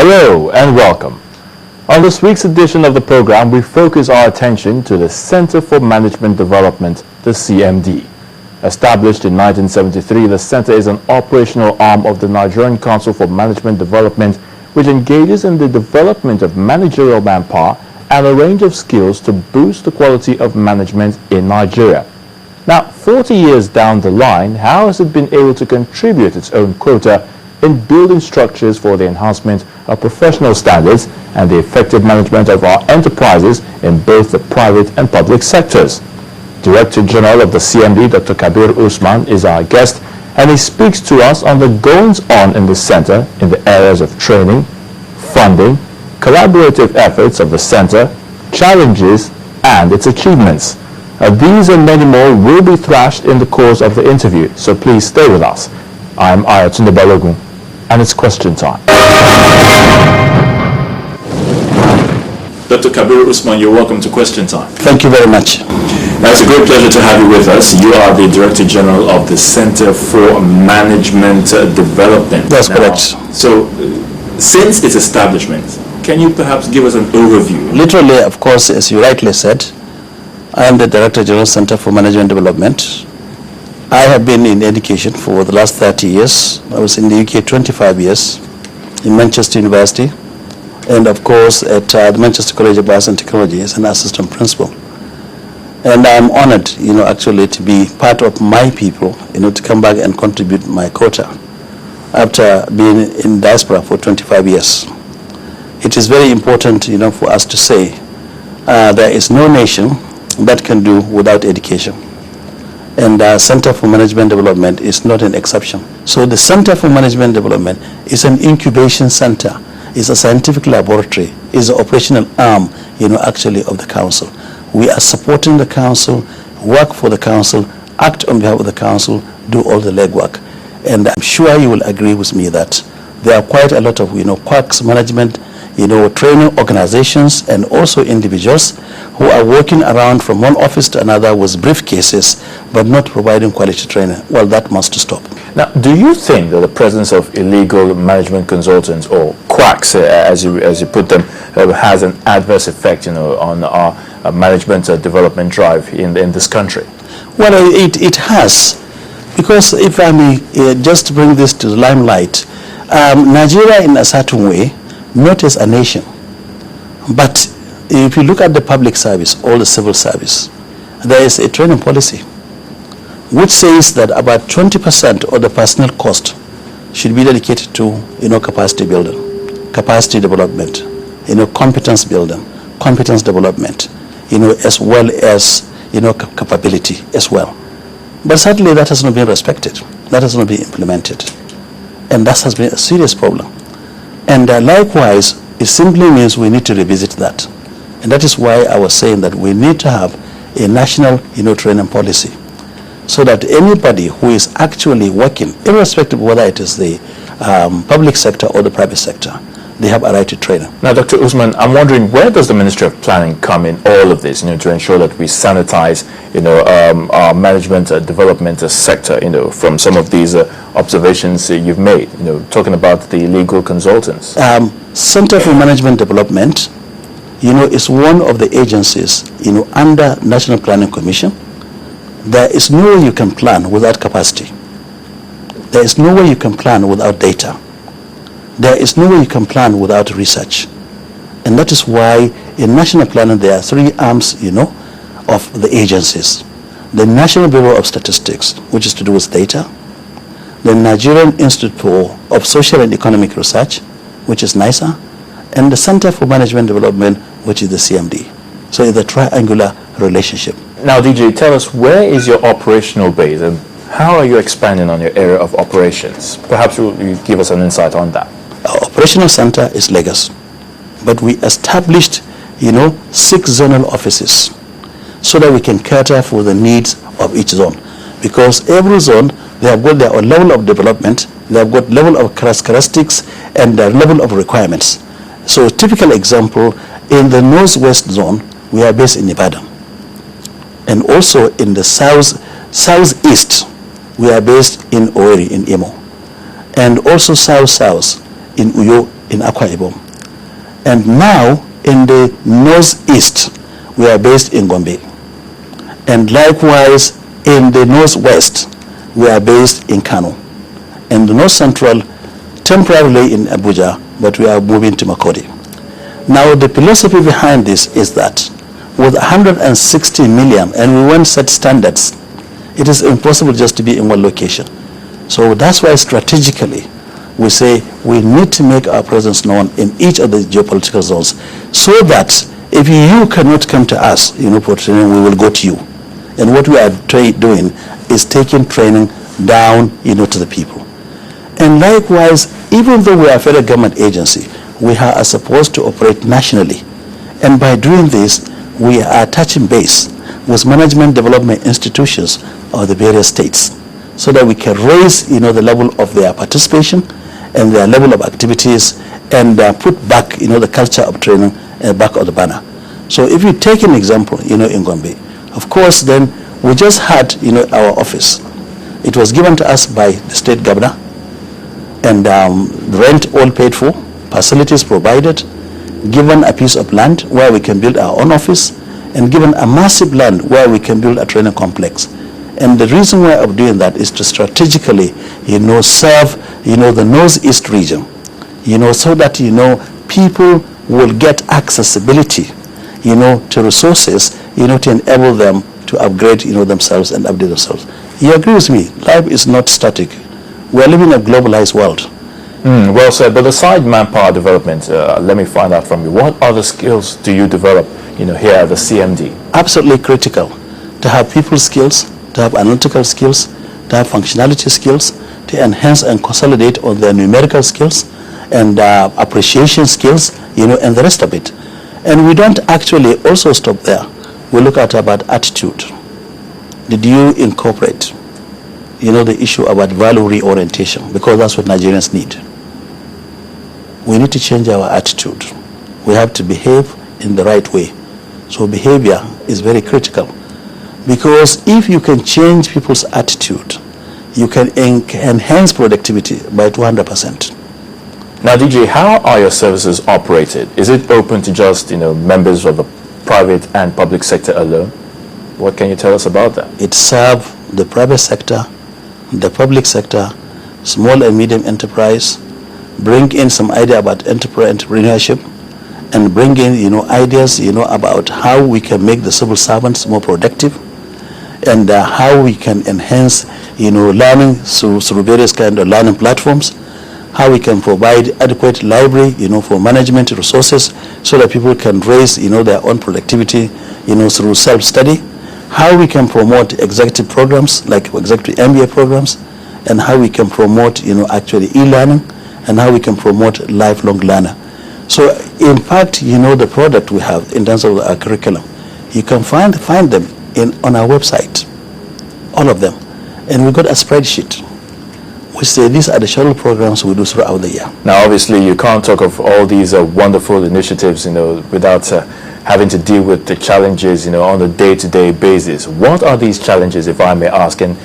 Hello and welcome. On this week's edition of the program, we focus our attention to the Center for Management Development, the CMD. Established in 1973, the center is an operational arm of the Nigerian Council for Management Development, which engages in the development of managerial manpower and a range of skills to boost the quality of management in Nigeria. Now, 40 years down the line, how has it been able to contribute its own quota in building structures for the enhancement of professional standards and the effective management of our enterprises in both the private and public sectors? Director General of the CMD, Dr. Kabir Usman, is our guest, and he speaks to us on the goings-on in the center in the areas of training, funding, collaborative efforts of the center, challenges, and its achievements. These and many more will be thrashed in the course of the interview, so please stay with us. I'm Ayatunde Balogun, and it's question time. Dr. Kabir Usman, you're welcome to Question Time. Thank you very much. Now, it's a great pleasure to have you with us. You are the Director General of the Center for Management Development. That's correct. So, since its establishment, can you perhaps give us an overview? Literally, of course, as you rightly said, I am the Director General Center for Management Development. I have been in education for the last 30 years. I was in the UK 25 years, in Manchester University, and of course at the Manchester College of Arts and Technology as an assistant principal. And I'm honored, actually to be part of my people, to come back and contribute my quota after being in diaspora for 25 years. It is very important, for us to say there is no nation that can do without education. And the Center for Management Development is not an exception. So the Center for Management Development is an incubation center, is a scientific laboratory, is an operational arm, actually of the council. We are supporting the council, work for the council, act on behalf of the council, do all the legwork. And I'm sure you will agree with me that there are quite a lot of, quacks management, training organizations and also individuals who are working around from one office to another with briefcases but not providing quality training. Well, that must stop. Now, do you think that the presence of illegal management consultants or quacks, as you put them, has an adverse effect, on our management development drive in this country? Well, it has, because if I may just bring this to the limelight, Nigeria in a certain way, not as a nation, but if you look at the public service or the civil service, there is a training policy which says that about 20% of the personnel cost should be dedicated to capacity building, capacity development, competence building, competence development, as well as capability as well. But certainly that has not been respected, that has not been implemented, and that has been a serious problem. And likewise, it simply means we need to revisit that. And that is why I was saying that we need to have a national, training policy, so that anybody who is actually working, irrespective of whether it is the public sector or the private sector, they have a right to training. Now, Dr. Usman, I'm wondering, where does the Ministry of Planning come in all of this, to ensure that we sanitize, our management development sector, from some of these observations you've made, talking about the illegal consultants? Center for Management Development, is one of the agencies, under National Planning Commission. There is no way you can plan without capacity. There is no way you can plan without data. There is no way you can plan without research. And that is why in national planning there are three arms, of the agencies. The National Bureau of Statistics, which is to do with data. The Nigerian Institute of Social and Economic Research, which is NISA. And the Center for Management Development, which is the CMD. So it's a triangular relationship. Now, DJ, tell us, where is your operational base and how are you expanding on your area of operations? Perhaps you give us an insight on that. Our operational center is Lagos, but we established, 6 zonal offices so that we can cater for the needs of each zone. Because every zone, they have got their own level of development, they have got level of characteristics and their level of requirements. So a typical example, in the northwest zone, we are based in Ibadan. And also in the southeast, we are based in Owerri, in Imo. And also south in Uyo, in Akwa Ibom. And now in the northeast, we are based in Gombe. And likewise, in the northwest, we are based in Kano. And the north central, temporarily in Abuja, but we are moving to Makodi. Now, the philosophy behind this is that with 160 million, and we want set standards, it is impossible just to be in one location. So that's why strategically we say we need to make our presence known in each of the geopolitical zones, so that if you cannot come to us, for training, we will go to you. And what we are doing is taking training down, to the people. And likewise, even though we are a federal government agency, we are supposed to operate nationally. And by doing this, we are touching base with management development institutions of the various states, so that we can raise, the level of their participation and their level of activities, and put back, the culture of training back on the banner. So if you take an example, in Gombe, of course, then we just had, our office. It was given to us by the state governor, and rent all paid for, facilities provided, given a piece of land where we can build our own office, and given a massive land where we can build a training complex. And the reason why I'm doing that is to strategically, serve, the northeast region, so that, people will get accessibility, to resources, to enable them to upgrade, themselves and update themselves. You agree with me? Life is not static. We are living in a globalized world. Well said. But aside manpower development, let me find out from you, what other skills do you develop, here at the CMD? Absolutely critical to have people skills, to have analytical skills, to have functionality skills, to enhance and consolidate on their numerical skills and appreciation skills, and the rest of it. And we don't actually also stop there. We look at about attitude. Did you incorporate, the issue about value reorientation? Because that's what Nigerians need. We need to change our attitude. We have to behave in the right way. So behavior is very critical. Because if you can change people's attitude, you can enhance productivity by 200%. Now, DJ, how are your services operated? Is it open to just, members of the private and public sector alone? What can you tell us about that? It serves the private sector, the public sector, small and medium enterprise, bring in some idea about entrepreneurship, and bring in, ideas, about how we can make the civil servants more productive, and how we can enhance, learning through various kind of learning platforms, how we can provide adequate library, for management resources, so that people can raise, their own productivity, through self-study, how we can promote executive programs like executive MBA programs, and how we can promote, actually e-learning, and how we can promote lifelong learner. So in fact, the product we have in terms of our curriculum, you can find them on our website, all of them. And we've got a spreadsheet. We say these are the shuttle programs we do throughout the year. Now, obviously, you can't talk of all these wonderful initiatives, without having to deal with the challenges, on a day-to-day basis. What are these challenges, if I may ask, and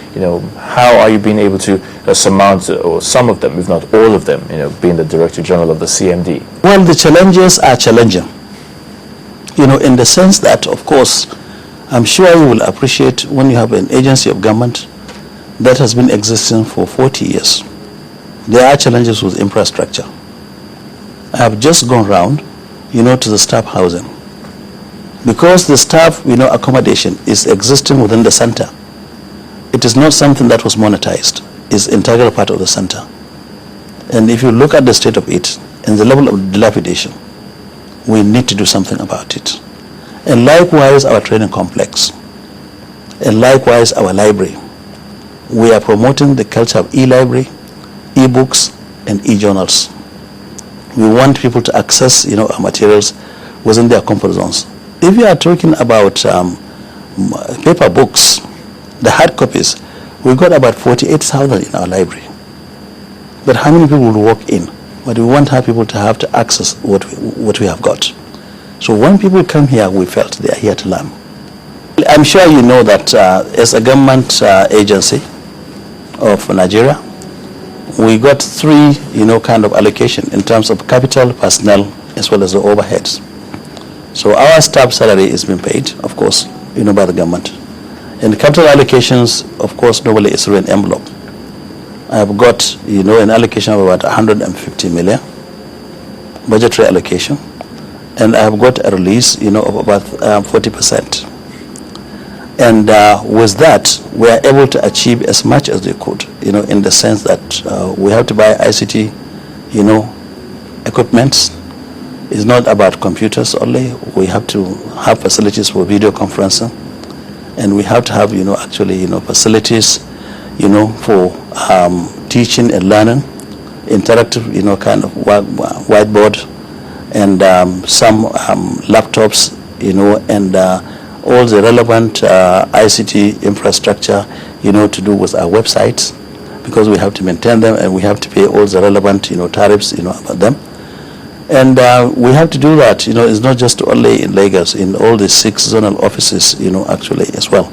how are you being able to surmount or some of them, if not all of them, being the Director General of the CMD? Well, the challenges are challenging, in the sense that, of course, I'm sure you will appreciate when you have an agency of government that has been existing for 40 years. There are challenges with infrastructure. I have just gone round, to the staff housing. Because the staff, accommodation is existing within the center. It is not something that was monetized. It's integral part of the center. And if you look at the state of it and the level of dilapidation, we need to do something about it. And likewise, our training complex. And likewise, our library. We are promoting the culture of e-library, e-books, and e-journals. We want people to access, our materials within their comfort zones. If you are talking about paper books, the hard copies, we've got about 48,000 in our library. But how many people will walk in? But we want our people to have to access what we have got. So when people come here, we felt they are here to learn. I'm sure you know that as a government agency of Nigeria, we got three, kind of allocation in terms of capital, personnel, as well as the overheads. So our staff salary is being paid, of course, by the government. And the capital allocations, of course, normally is through an envelope. I have got, an allocation of about 150 million, budgetary allocation, and I have got a release, of about 40%. And with that, we are able to achieve as much as we could, in the sense that we have to buy ICT, equipment. It's not about computers only. We have to have facilities for video conferencing, and we have to have, facilities, for teaching and learning, interactive, kind of whiteboard, and some laptops, and all the relevant ICT infrastructure, to do with our websites, because we have to maintain them and we have to pay all the relevant, tariffs, about them. And we have to do that, it's not just only in Lagos, in all the 6 zonal offices, actually as well.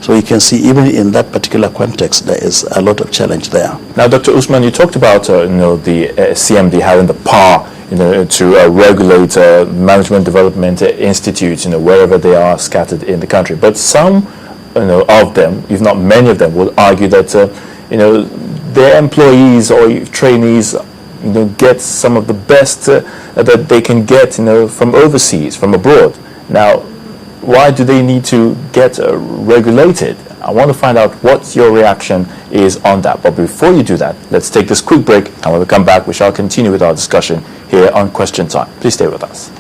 So you can see even in that particular context, there is a lot of challenge there. Now, Dr. Usman, you talked about, the CMD having the power, to regulate management development institutes, wherever they are scattered in the country. But some, of them, if not many of them, will argue that, their employees or trainees, get some of the best that they can get, from overseas, from abroad. Now, why do they need to get regulated? I want to find out what your reaction is on that. But before you do that, let's take this quick break, and when we come back, we shall continue with our discussion here on Question Time. Please stay with us.